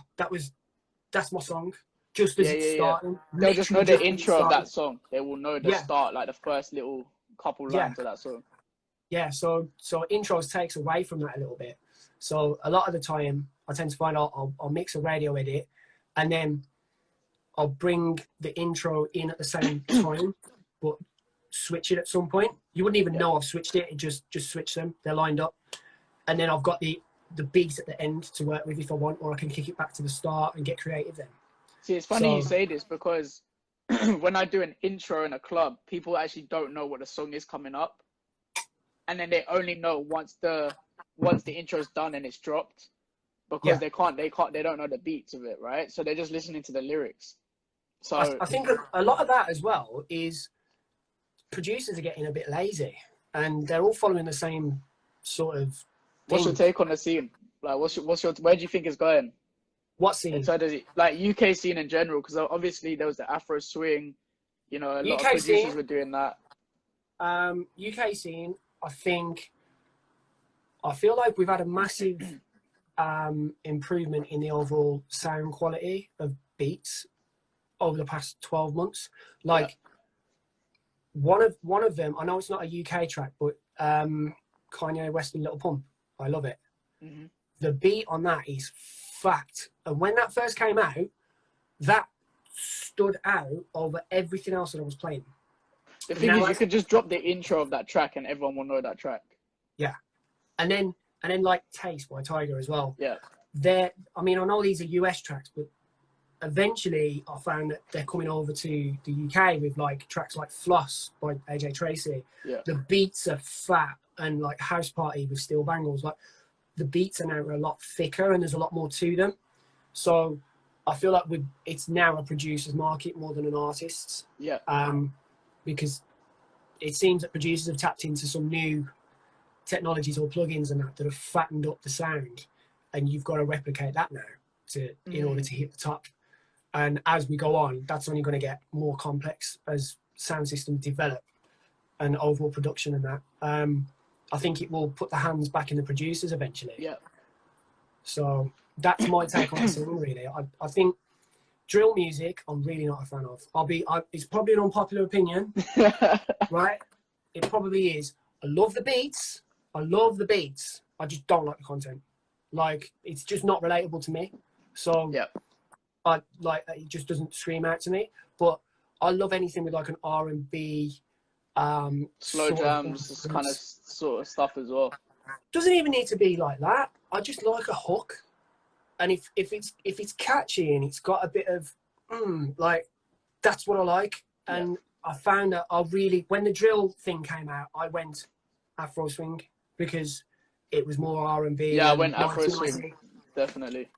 that's my song. Just as it's starting. They'll just know the intro of that song. They will know the start, like the first little couple lines of that song. Yeah, so intros takes away from that a little bit. So a lot of the time I tend to find I'll mix a radio edit and then I'll bring the intro in at the same time, but switch it at some point. You wouldn't even know I've switched it. It just switch them. They're lined up. And then I've got the beats at the end to work with if I want, or I can kick it back to the start and get creative then. See, it's funny you say this because when I do an intro in a club, people actually don't know what the song is coming up. And then they only know once the intro's done and it's dropped, because they don't know the beats of it, right? So they're just listening to the lyrics. So I think a lot of that as well is producers are getting a bit lazy and they're all following the same sort of thing. What's your take on the scene? Like, where do you think it's going? What scene? So does it, like UK scene in general? Because obviously there was the Afro swing, you know, a lot of producers were doing that. UK scene, I feel like we've had a massive improvement in the overall sound quality of beats over the past 12 months. Like one of them, I know it's not a UK track, but Kanye West and Little Pump, I love it. The beat on that is fact. And when that first came out, that stood out over everything else that I was playing. The thing is, you could just drop the intro of that track and everyone will know that track. Yeah. And then like Taste by Tiger as well. Yeah. I mean, I know these are US tracks, but eventually I found that they're coming over to the UK with like tracks like Floss by AJ Tracy. Yeah. The beats are fat, and like House Party with Steel Bangles. Like the beats are now a lot thicker and there's a lot more to them. So I feel like it's now a producer's market more than an artist's. Yeah. Because it seems that producers have tapped into some new technologies or plugins and that have fattened up the sound, and you've got to replicate that now in order to hit the top. And as we go on, that's only going to get more complex as sound systems develop and overall production and that. I think it will put the hands back in the producers eventually. Yeah. So that's my take on the scene, really. I think drill music, I'm really not a fan of. It's probably an unpopular opinion, right? It probably is. I love the beats. I just don't like the content. Like, it's just not relatable to me. So, it just doesn't scream out to me. But I love anything with like an R&B, slow jams, kind of sort of stuff as well. Doesn't even need to be like that. I just like a hook. And if it's catchy and it's got a bit of like, that's what I like. And I found that when the drill thing came out, I went Afro swing because it was more R&B. Yeah, I went Afro swing, definitely.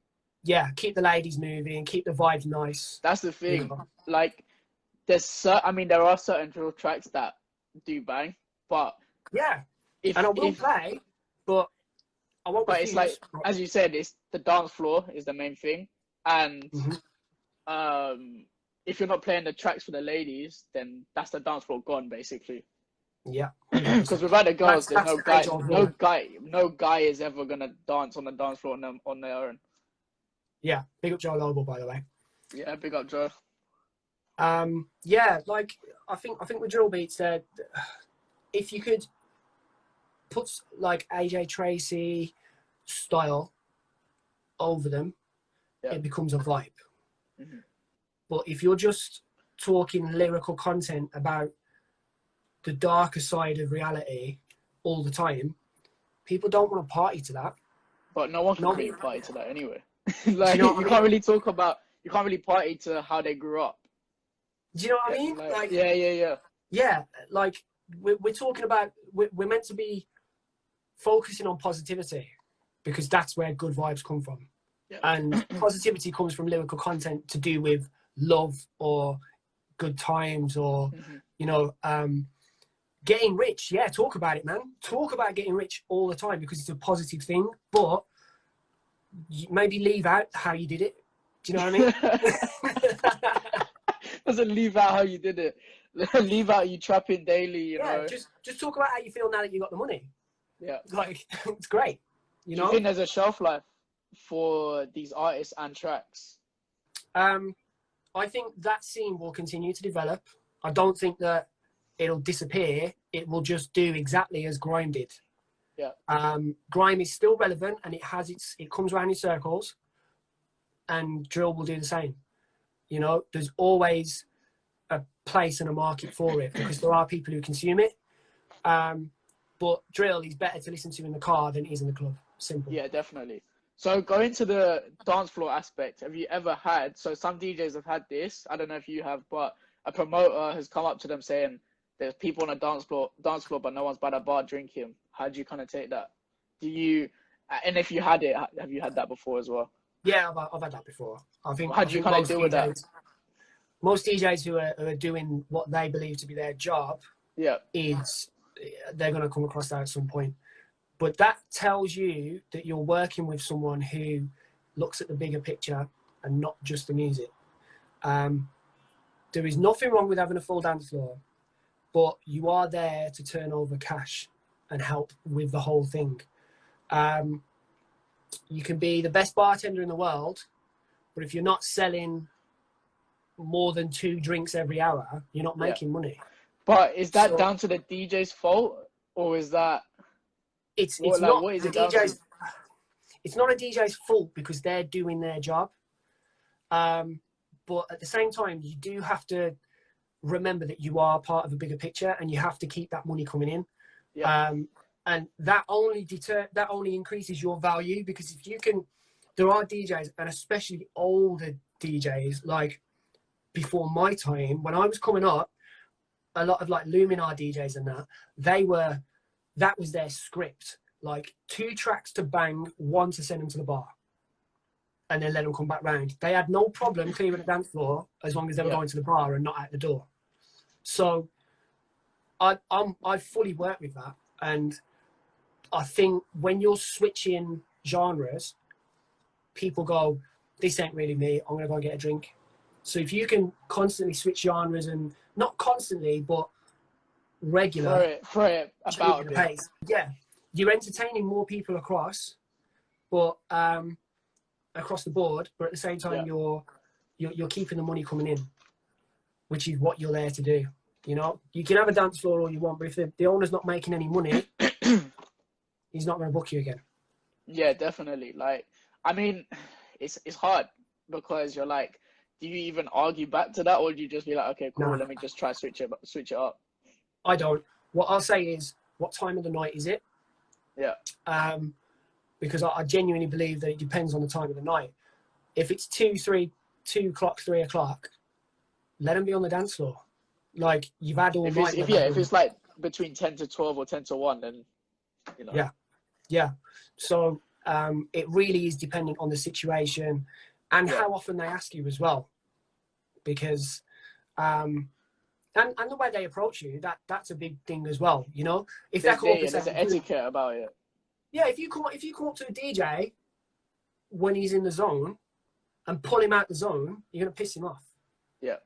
Yeah, keep the ladies moving, keep the vibe nice. That's the thing. You know? Like, there are certain drill tracks that do bang, but yeah, and I will play, but I won't. But it's like, as you said, it's the dance floor is the main thing, and if you're not playing the tracks for the ladies, then that's the dance floor gone, basically. Yeah, because without the girls, there's no guy is ever gonna dance on the dance floor on their own. Yeah, big up Joe Lobo, by the way. Yeah, big up Joe. Yeah, like I think with drill beats, if you could put like AJ Tracy style over them, it becomes a vibe. But if you're just talking lyrical content about the darker side of reality all the time, people don't want to party to that. But no one can really party to that anyway. Like, you can't really party to how they grew up. Do you know what I mean? Like, yeah. Yeah, like we're talking about, we're meant to be focusing on positivity because that's where good vibes come from. Yeah. And positivity comes from lyrical content to do with love or good times or, you know, getting rich. Yeah, talk about it, man. Talk about getting rich all the time because it's a positive thing, but maybe leave out how you did it. Do you know what I mean? Doesn't leave out how you did it. Leave out you trapping daily, you know. Just talk about how you feel now that you got the money. Yeah. Like, it's great. You know? Do you think there's a shelf life for these artists and tracks? I think that scene will continue to develop. I don't think that it'll disappear. It will just do exactly as grime did. Yeah. Grime is still relevant and it comes around in circles, and drill will do the same. You know, there's always a place and a market for it because there are people who consume it. But drill is better to listen to in the car than it is in the club. Simple. Yeah, definitely. So going to the dance floor aspect, have you ever had, so some DJs have had this, I don't know if you have, but a promoter has come up to them saying there's people on a dance floor, but no one's by the bar drinking. How do you kind of take that? And if you had it, have you had that before as well? Yeah, I've had that before. How do you kind of deal with that? Most DJs who are doing what they believe to be their job, they're going to come across that at some point. But that tells you that you're working with someone who looks at the bigger picture and not just the music. There is nothing wrong with having a full dance floor, but you are there to turn over cash and help with the whole thing. You can be the best bartender in the world, but if you're not selling more than 2 drinks every hour, you're not making money. But is that down to the DJ's fault, or is that... It's not a DJ's fault because they're doing their job. But at the same time, you do have to remember that you are part of a bigger picture and you have to keep that money coming in. Yeah. And that only increases your value because if you can, there are DJs, and especially older DJs, like before my time, when I was coming up, a lot of like Luminar DJs and that was their script, like 2 tracks to bang, 1 to send them to the bar, and then let them come back round. They had no problem clearing the dance floor as long as they were going to the bar and not at the door. So I fully work with that, and I think when you're switching genres, people go, "This ain't really me. I'm gonna go and get a drink." So if you can constantly switch genres, and not constantly, but regular, for it about the pace. Yeah, you're entertaining more people across, but across the board. But at the same time, you're keeping the money coming in, which is what you're there to do. You know, you can have a dance floor all you want, but if the owner's not making any money, he's not going to book you again. Yeah, definitely. Like, I mean, it's hard because you're like, do you even argue back to that, or do you just be like, okay, cool, let me just try switch it up? I don't. What I'll say is, what time of the night is it? Yeah. Because I genuinely believe that it depends on the time of the night. If it's 2 o'clock, 3 o'clock, let them be on the dance floor. Like, you've had all night. If it's like between 10 to 12 or 10 to 1, then, you know. Yeah. So, It really is dependent on the situation and how often they ask you as well, because and the way they approach you, that's a big thing as well. You know, if they come up and say, there's an etiquette about it. Yeah, if you come up to a DJ when he's in the zone and pull him out the zone, you're gonna piss him off. Yeah.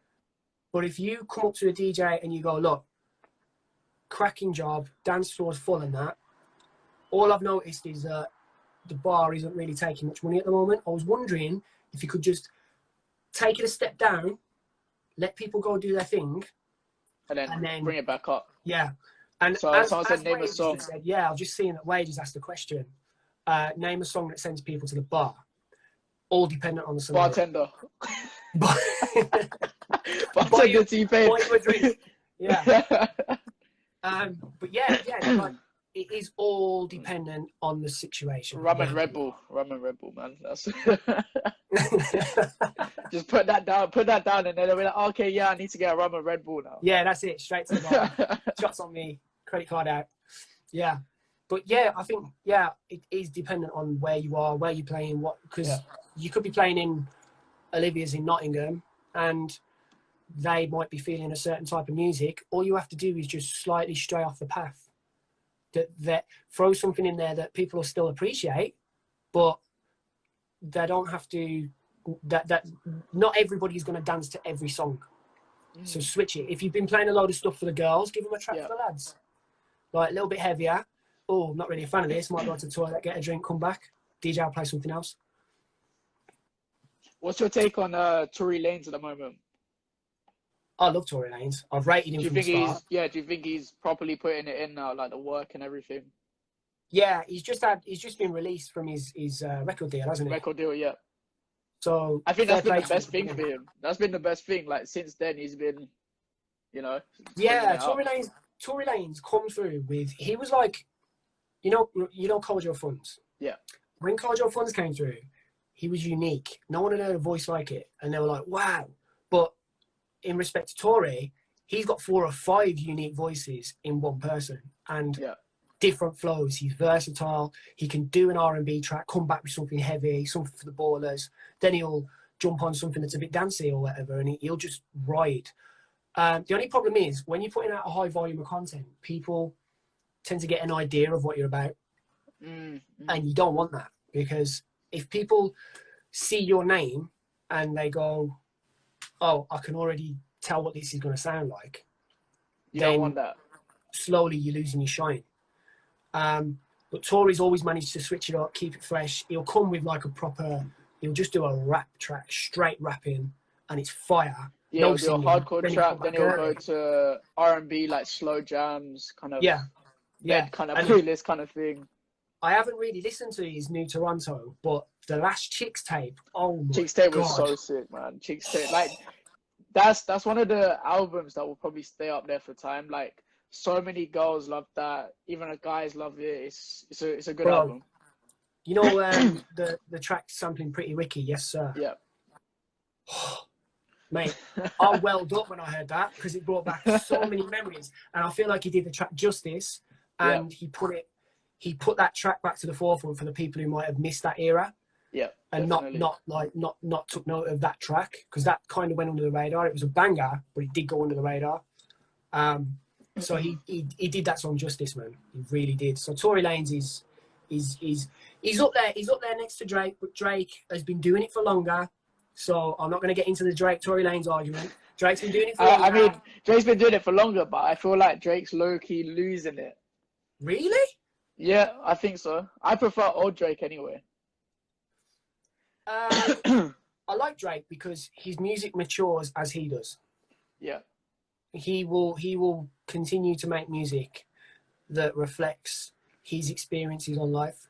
But if you come up to a DJ and you go, look, cracking job, dance floor's full and that, all I've noticed is that the bar isn't really taking much money at the moment. I was wondering if you could just take it a step down, let people go do their thing, and then bring it back up. Yeah. And so someone said, name a song. Said, yeah, I've just seen that Wages asked the question. Name a song that sends people to the bar. All dependent on the song. Bartender. Bartender T-Pain. Buy you a drink. Yeah. But yeah, like, it is all dependent on the situation. Rum and Red Bull, man. That's just put that down, and then they'll be like, okay, yeah, I need to get a rum and Red Bull now. Yeah, that's it. Straight to the bar. Shots on me, credit card out. Yeah, but yeah, I think it is dependent on where you are, where you're playing, because you could be playing in Olivia's in Nottingham, and they might be feeling a certain type of music. All you have to do is just slightly stray off the path. That throw something in there that people will still appreciate, but they don't have to. That not everybody's going to dance to every song. So switch it. If you've been playing a load of stuff for the girls, give them a track for the lads. Like a little bit heavier. Oh, not really a fan of this. Might go to the toilet, get a drink, come back. DJ will play something else. What's your take on Tory Lanez at the moment? I love Tory Lanez. I've rated him from the start. Do you think he's properly putting it in now, like the work and everything? Yeah, he's just been released from his record deal, hasn't he? Record deal, yeah. So I think that's been the best thing for him. That's been the best thing. Like since then, he's been, Yeah, Tory Lanez come through with. He was like, you know, Kojo Funds. Yeah. When Kojo Funds came through, he was unique. No one had heard a voice like it, and they were like, wow. But in respect to Tory, he's got 4 or 5 unique voices in one person, and different flows. He's versatile. He can do an R&B track, come back with something heavy, something for the ballers. Then he'll jump on something that's a bit dancey or whatever, and he'll just ride. The only problem is when you're putting out a high volume of content, people tend to get an idea of what you're about, and you don't want that, because if people see your name and they go, oh, I can already tell what this is going to sound like. You don't want that. Slowly you're losing your shine. But Tory's always managed to switch it up, keep it fresh. He'll come with like he'll just do a rap track, straight rapping, and it's fire. Yeah, he'll do a hardcore track, then he'll go to R&B, like slow jams, kind of. Yeah. Kind of playlist kind of thing. I haven't really listened to his new Toronto, but the last Chicks tape, oh my God. Chicks tape was so sick, man. Chicks tape, like, that's one of the albums that will probably stay up there for time. Like, so many girls love that. Even the guys love it. It's a good album. You know the track sampling Pretty Ricky, Yes Sir. Yeah. Mate, I welled up when I heard that, because it brought back so many memories, and I feel like he did the track justice, and he put that track back to the forefront for the people who might have missed that era. Yeah. And not took note of that track, because that kind of went under the radar. It was a banger, but it did go under the radar. So he did that song justice, man. He really did. So Tory Lanez he's up there. He's up there next to Drake, but Drake has been doing it for longer. So I'm not going to get into the Tory Lanez argument. Drake's been doing it for longer. I mean, Drake's been doing it for longer, but I feel like Drake's low-key losing it. Really? Yeah, I think so. I prefer old Drake anyway. I like Drake because his music matures as he does. Yeah. He will continue to make music that reflects his experiences on life.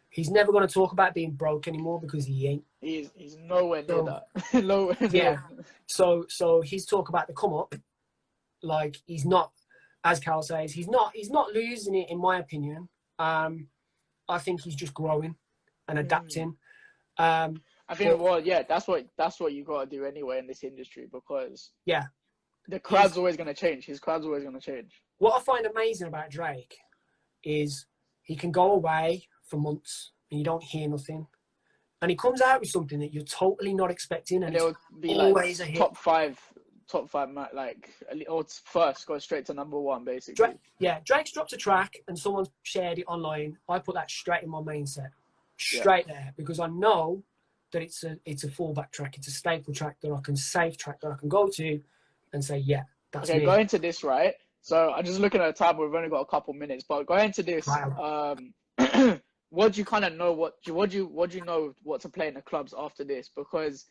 He's never going to talk about being broke anymore, because he ain't. He's nowhere near that. Nowhere near. So his talk about the come up, like, he's not, as Cal says, he's not losing it, in my opinion. I think he's just growing and adapting. I think that's what you got to do anyway in this industry, because the crowd's always going to change. His crowd's always going to change. What I find amazing about Drake is he can go away for months and you don't hear nothing. And he comes out with something that you're totally not expecting, and it'll be always like a hit. top five, like, or first go straight to number one, basically. Drake's dropped a track and someone's shared it online. I put that straight in my main set, straight there, because I know that it's a fallback track. It's a staple track that I can save track that I can go to and say, yeah, that's me. Going to this, right? So I'm just looking at the time. We've only got a couple minutes, but going to this, what do you kind of know? What do you know what to play in the clubs after this? Because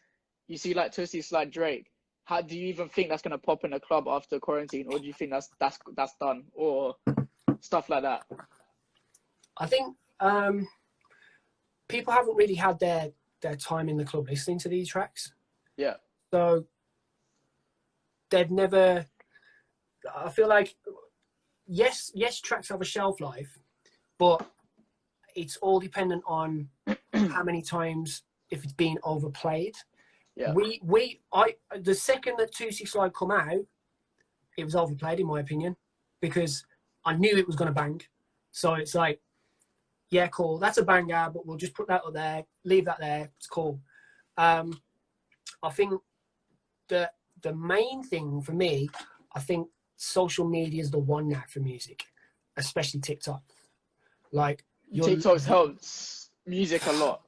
you see, like Tootsie Slide Drake. How do you even think that's gonna pop in the club after quarantine, or do you think that's done, or stuff like that? I think people haven't really had their time in the club listening to these tracks. Yeah. So they've never. I feel like yes, tracks have a shelf life, but it's all dependent on how many times, if it's been overplayed. Yeah. The second that 265 come out, it was overplayed in my opinion, because I knew it was going to bang. So it's like, yeah, cool, that's a banger, but we'll just put that up there, leave that there, it's cool. I think that the main thing for me, I think social media is the one now for music, especially TikTok. Like, TikTok helps music a lot.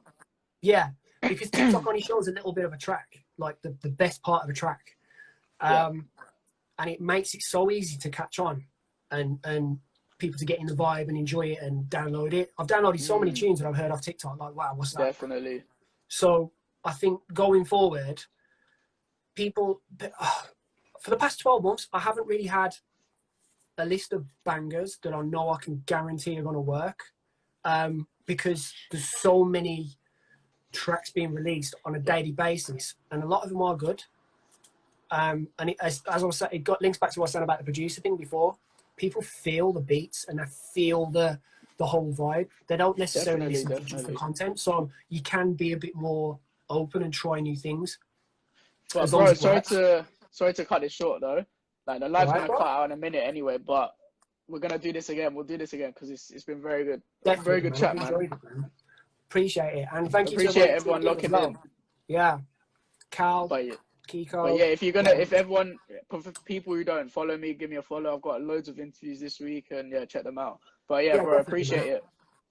Yeah, because TikTok only shows a little bit of a track, like the best part of a track. And it makes it so easy to catch on and people to get in the vibe and enjoy it and download it. I've downloaded so many tunes that I've heard off TikTok, like, wow, what's that? Definitely. So I think going forward, people, for the past 12 months, I haven't really had a list of bangers that I know I can guarantee are going to work, because there's so many tracks being released on a daily basis, and a lot of them are good. And as I was saying, it links back to what I was saying about the producer thing before. People feel the beats and they feel the whole vibe. They don't necessarily listen to just the content, so you can be a bit more open and try new things. But bro, sorry to cut this short though. Like, the live's gonna cut out in a minute anyway, but we're gonna do this again. We'll do this again because it's been very good. Very good chat, man. Appreciate it, and thank you. Appreciate everyone locking in. Yeah, Cal, Kiko. But yeah, if everyone, for people who don't follow me, give me a follow. I've got loads of interviews this week, and yeah, check them out. But yeah, bro, appreciate it.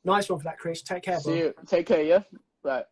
Nice one for that, Chris. Take care, bro. See you. Take care, yeah. Right.